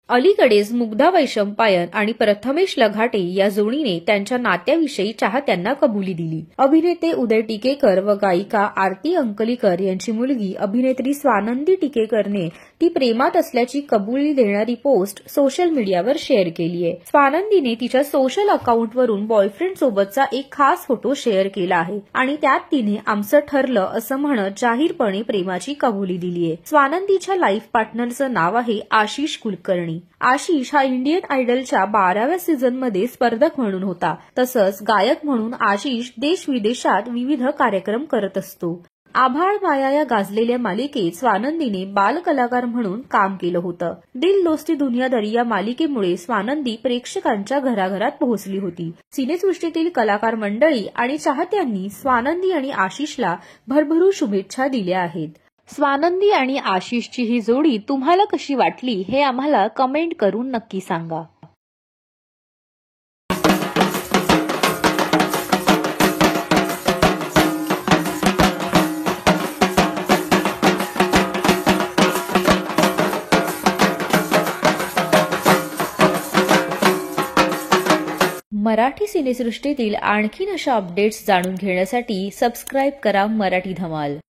अलीकडेच मुग्धा वैशंपायन आणि प्रथमेश लघाटे या जोडीने त्यांच्या नात्याविषयी चाहत्यांना कबुली दिली। अभिनेते उदय टिकेकर व गायिका आरती अंकलीकर यांची मुलगी अभिनेत्री स्वानंदी टिकेकरने ती प्रेमात असल्याची कबुली देणारी पोस्ट सोशल मीडियावर शेअर केली आहे। स्वानंदीने तिच्या सोशल अकाउंटवरून बॉयफ्रेंड सोबतचा एक खास फोटो शेअर केला आहे आणि त्यात तिने आमचं ठरलं असं म्हणत जाहीरपणे प्रेमाची कबुली दिली आहे। स्वानंदीच्या लाईफ पार्टनरचं नाव आहे आशिष कुलकर्णी। आशिष हा इंडियन आयडलच्या 12व्या सीझनमध्ये स्पर्धक म्हणून होता। तसंच गायक म्हणून आशिष देश विदेशात विविध कार्यक्रम करत असतो। आभाळ माया या गाजलेल्या मालिकेत स्वानंदीने बाल कलाकार म्हणून काम केलं होतं। दिल दोस्ती दुनियादारी या मालिकेमुळे स्वानंदी प्रेक्षकांच्या घराघरात पोहोचली होती। सिनेसृष्टीतील कलाकार मंडळी आणि चाहत्यांनी स्वानंदी आणि आशिषला भरभरून शुभेच्छा दिल्या आहेत। स्वानंदी आणि आशिषची ही जोडी तुम्हाला कशी वाटली हे आम्हाला कमेंट करून नक्की सांगा। मराठी सिनेसृष्टीतील आणखीन अशा अपडेट्स जाणून घेण्यासाठी सबस्क्राईब करा मराठी धमाल।